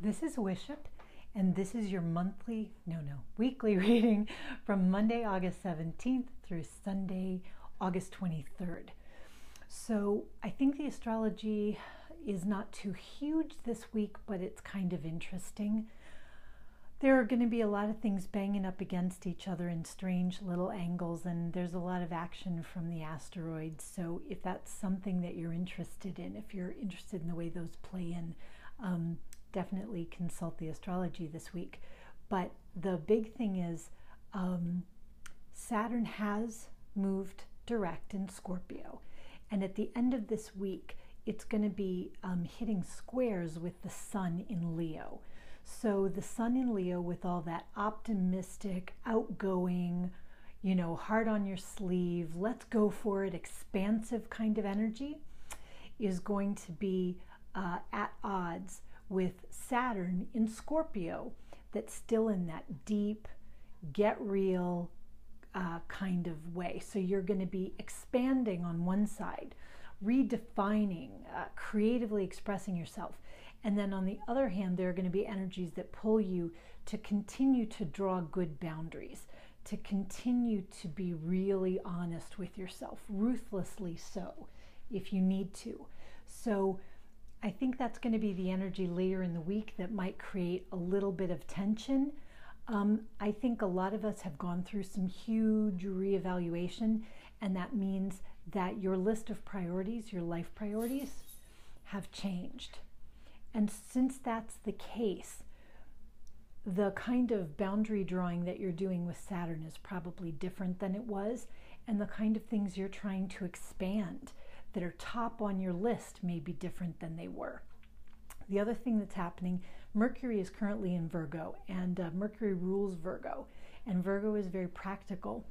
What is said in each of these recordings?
This is Wishop, and this is your weekly reading from Monday, August 17th through Sunday, August 23rd. So I think the astrology is not too huge this week, but it's kind of interesting. There are going to be a lot of things banging up against each other in strange little angles, and there's a lot of action from the asteroids. So if that's something that you're interested in, if you're interested in the way those play in, definitely consult the astrology this week. But the big thing is Saturn has moved direct in Scorpio, and at the end of this week it's going to be hitting squares with the Sun in Leo. So the Sun in Leo, with all that optimistic, outgoing, heart on your sleeve, let's go for it, expansive kind of energy, is going to be at odds with Saturn in Scorpio, that's still in that deep, get real kind of way. So you're going to be expanding on one side, redefining, creatively expressing yourself. And then on the other hand, there are going to be energies that pull you to continue to draw good boundaries, to continue to be really honest with yourself, ruthlessly so, if you need to. So I think that's going to be the energy later in the week that might create a little bit of tension. I think a lot of us have gone through some huge reevaluation, and that means that your list of priorities, your life priorities, have changed. And since that's the case, the kind of boundary drawing that you're doing with Saturn is probably different than it was, and the kind of things you're trying to expand that are top on your list may be different than they were. The other thing that's happening, Mercury is currently in Virgo, and Mercury rules Virgo, and Virgo is very practical.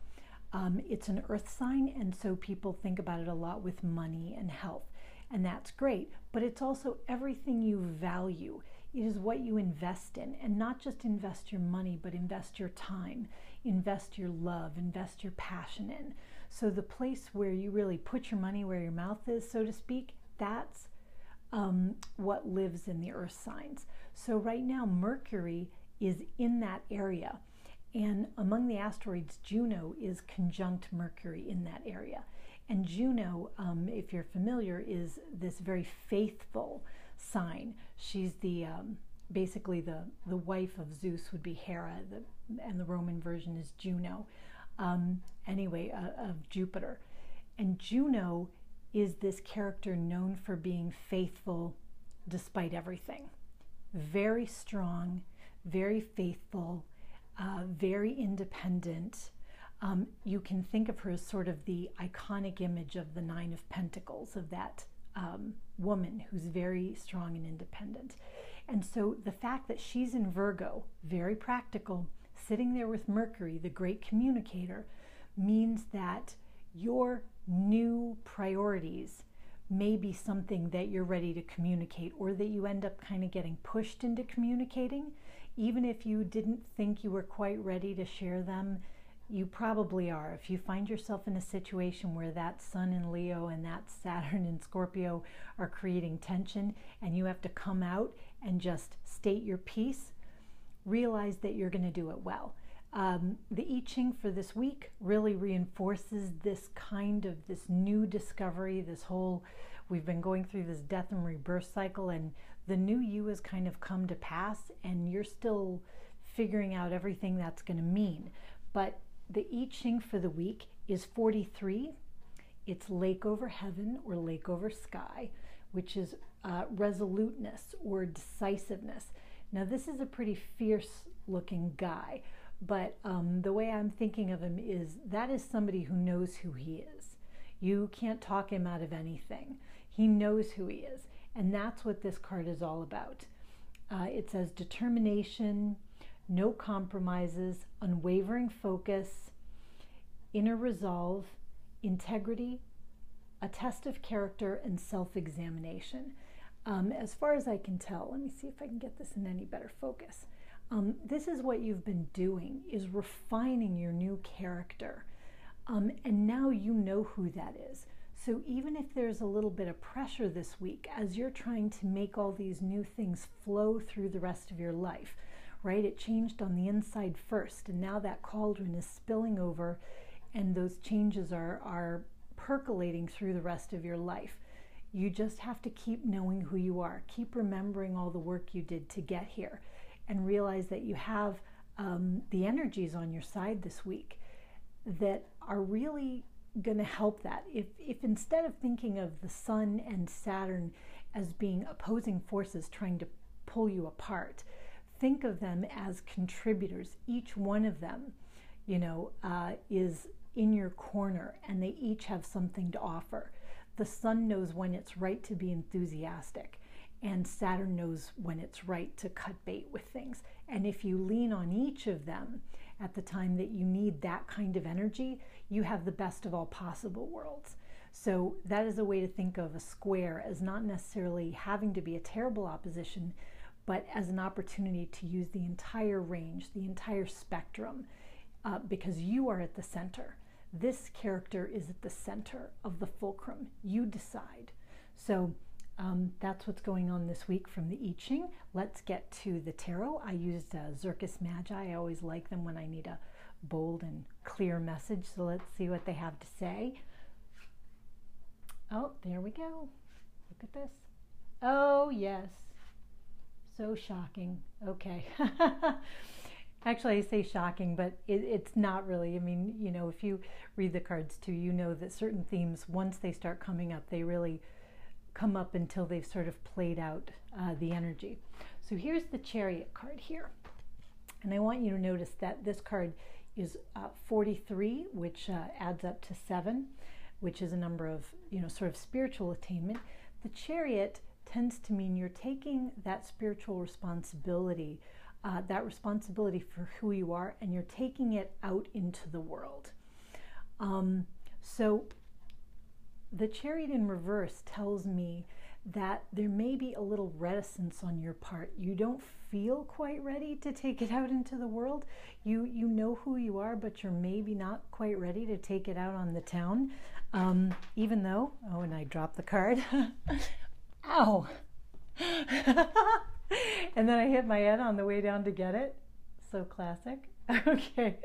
It's an earth sign, and so people think about it a lot with money and health. And that's great, but it's also everything you value. It is what you invest in, and not just invest your money, but invest your time, invest your love, invest your passion in. So the place where you really put your money where your mouth is, so to speak, that's what lives in the earth signs. So right now, Mercury is in that area. And among the asteroids, Juno is conjunct Mercury in that area. And Juno, if you're familiar, is this very faithful sign. She's the basically the wife of Zeus would be Hera, and the Roman version is Juno. Of Jupiter. And Juno is this character known for being faithful despite everything. Very strong, very faithful, very independent. You can think of her as sort of the iconic image of the Nine of Pentacles, of that woman who's very strong and independent. And so the fact that she's in Virgo, very practical, sitting there with Mercury, the great communicator, means that your new priorities may be something that you're ready to communicate, or that you end up kind of getting pushed into communicating. Even if you didn't think you were quite ready to share them, you probably are. If you find yourself in a situation where that Sun in Leo and that Saturn in Scorpio are creating tension, and you have to come out and just state your piece, realize that you're going to do it well. The I Ching for this week really reinforces this new discovery, we've been going through this death and rebirth cycle, and the new you has kind of come to pass, and you're still figuring out everything that's going to mean. But the I Ching for the week is 43. It's lake over heaven, or lake over sky, which is resoluteness or decisiveness. Now this is a pretty fierce looking guy, but the way I'm thinking of him is that is somebody who knows who he is. You can't talk him out of anything. He knows who he is, and that's what this card is all about. It says determination, no compromises, unwavering focus, inner resolve, integrity, a test of character, and self-examination. As far as I can tell, let me see if I can get this in any better focus. This is what you've been doing, is refining your new character. And now you know who that is. So even if there's a little bit of pressure this week as you're trying to make all these new things flow through the rest of your life, right? It changed on the inside first, and now that cauldron is spilling over, and those changes are percolating through the rest of your life. You just have to keep knowing who you are. Keep remembering all the work you did to get here, and realize that you have the energies on your side this week that are really going to help that. If instead of thinking of the Sun and Saturn as being opposing forces trying to pull you apart, think of them as contributors. Each one of them, is in your corner, and they each have something to offer. The Sun knows when it's right to be enthusiastic, and Saturn knows when it's right to cut bait with things. And if you lean on each of them at the time that you need that kind of energy, you have the best of all possible worlds. So that is a way to think of a square as not necessarily having to be a terrible opposition, but as an opportunity to use the entire range, the entire spectrum, because you are at the center. This character is at the center of the fulcrum. You decide. So that's what's going on this week from the I Ching. Let's get to the tarot. I used Zirkus Magi. I always like them when I need a bold and clear message. So let's see what they have to say. Oh, there we go. Look at this. Oh, yes. So shocking. Okay. Actually, I say shocking, but it's not really. I mean, if you read the cards too, you know that certain themes, once they start coming up, they really come up until they've sort of played out the energy. So here's the Chariot card here. And I want you to notice that this card is 43, which adds up to 7, which is a number of, sort of spiritual attainment. The Chariot tends to mean you're taking that spiritual responsibility, that responsibility for who you are, and you're taking it out into the world. So the Chariot in reverse tells me that there may be a little reticence on your part. You don't feel quite ready to take it out into the world. You know who you are, but you're maybe not quite ready to take it out on the town. Even though, oh, and I dropped the card. Ow! And then I hit my head on the way down to get it. So classic. Okay,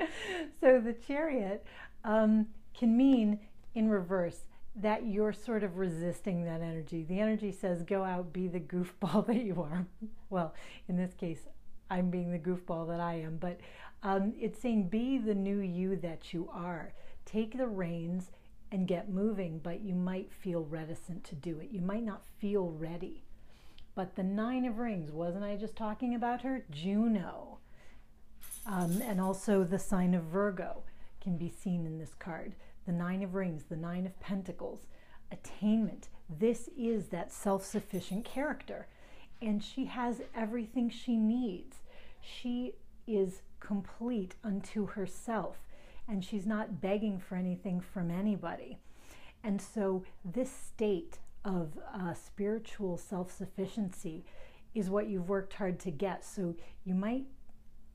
so the Chariot can mean in reverse that you're sort of resisting that energy. The energy says, go out, be the goofball that you are. Well, in this case, I'm being the goofball that I am, but it's saying be the new you that you are. Take the reins and get moving, but you might feel reticent to do it. You might not feel ready. But the 9 of Rings, wasn't I just talking about her? Juno. And also the sign of Virgo can be seen in this card. The 9 of Rings, the 9 of Pentacles, Attainment. This is that self-sufficient character. And she has everything she needs. She is complete unto herself. And she's not begging for anything from anybody. And so this state of spiritual self-sufficiency is what you've worked hard to get. So you might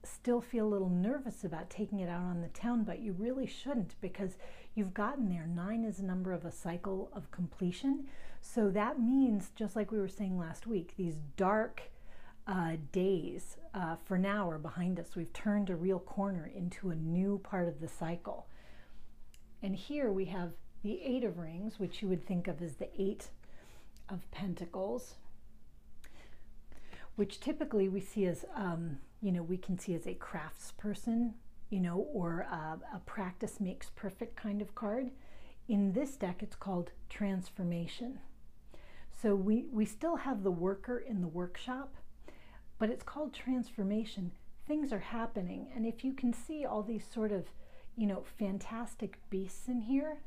still feel a little nervous about taking it out on the town, but you really shouldn't, because you've gotten there. 9 is a number of a cycle of completion. So that means, just like we were saying last week, these dark days for now are behind us. We've turned a real corner into a new part of the cycle. And here we have the 8 of Rings, which you would think of as the 8 of Pentacles, which typically we see as, we can see as a craftsperson, or a practice makes perfect kind of card. In this deck, it's called transformation. So we still have the worker in the workshop, but it's called transformation. Things are happening. And if you can see all these sort of, fantastic beasts in here,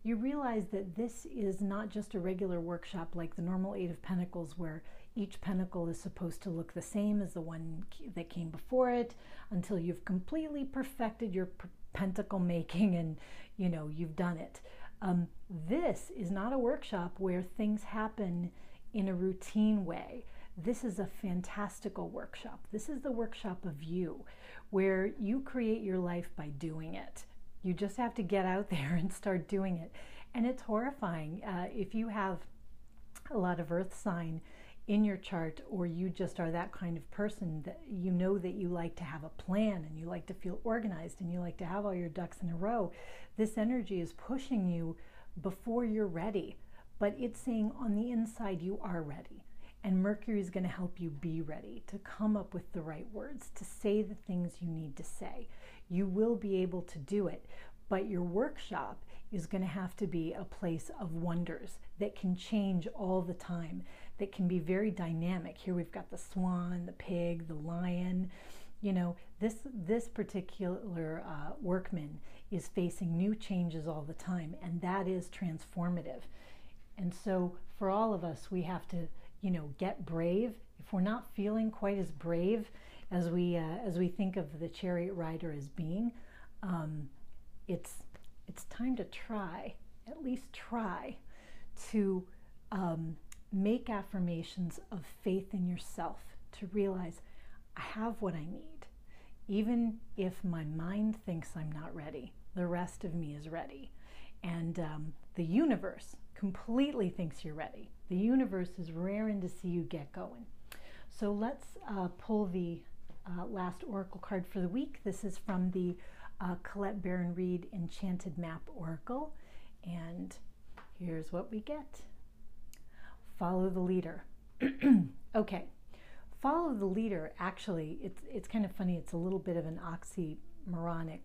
you realize that this is not just a regular workshop like the normal 8 of Pentacles, where each pentacle is supposed to look the same as the one that came before it until you've completely perfected your pentacle making and, you've done it. This is not a workshop where things happen in a routine way. This is a fantastical workshop. This is the workshop of you, where you create your life by doing it. You just have to get out there and start doing it. And it's horrifying. If you have a lot of earth sign in your chart, or you just are that kind of person that you know that you like to have a plan and you like to feel organized and you like to have all your ducks in a row, this energy is pushing you before you're ready. But it's saying on the inside you are ready. And Mercury is going to help you be ready to come up with the right words, to say the things you need to say. You will be able to do it, but your workshop is going to have to be a place of wonders that can change all the time, that can be very dynamic. Here we've got the swan, the pig, the lion. You know, this particular workman is facing new changes all the time, and that is transformative. And so for all of us, we have to, you know, get brave. If we're not feeling quite as brave as we think of the chariot rider as being, it's time to try, at least try, to make affirmations of faith in yourself, to realize I have what I need. Even if my mind thinks I'm not ready, the rest of me is ready. And the universe completely thinks you're ready. The universe is raring to see you get going. So let's pull the last oracle card for the week. This is from the Colette Baron Reid Enchanted Map Oracle. And here's what we get. Follow the leader. Okay. Follow the leader, actually, it's kind of funny. It's a little bit of an oxymoronic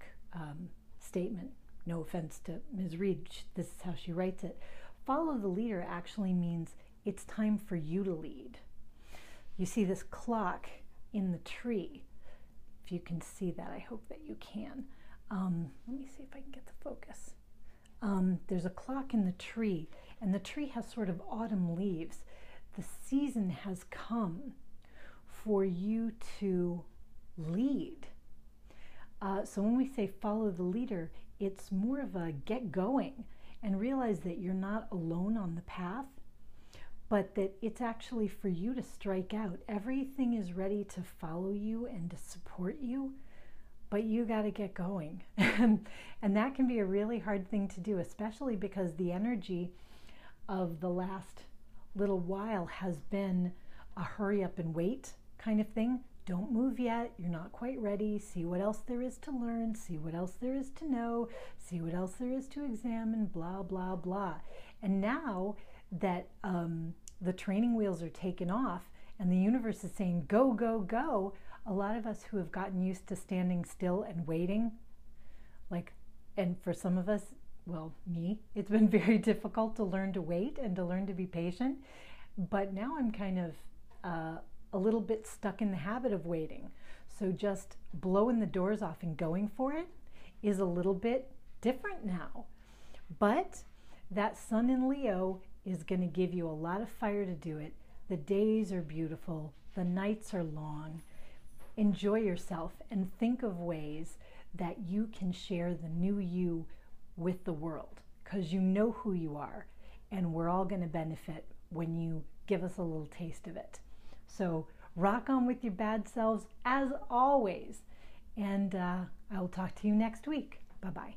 statement. No offense to Ms. Reid, this is how she writes it. Follow the leader actually means it's time for you to lead. You see this clock in the tree. If you can see that, I hope that you can. Let me see if I can get the focus. There's a clock in the tree, and the tree has sort of autumn leaves. The season has come for you to lead. So when we say follow the leader, it's more of a get going and realize that you're not alone on the path, but that it's actually for you to strike out. Everything is ready to follow you and to support you, but you got to get going. And that can be a really hard thing to do, especially because the energy of the last little while has been a hurry up and wait kind of thing. Don't move yet, you're not quite ready, see what else there is to learn, see what else there is to know, see what else there is to examine, blah, blah, blah. And now that the training wheels are taken off and the universe is saying, go, go, go, a lot of us who have gotten used to standing still and waiting, and for some of us, well, me, it's been very difficult to learn to wait and to learn to be patient. But now I'm kind of a little bit stuck in the habit of waiting. So just blowing the doors off and going for it is a little bit different now. But that sun in Leo is going to give you a lot of fire to do it. The days are beautiful. The nights are long. Enjoy yourself and think of ways that you can share the new you with the world, because you know who you are, and we're all going to benefit when you give us a little taste of it. So rock on with your bad selves as always, and I will talk to you next week. Bye-bye.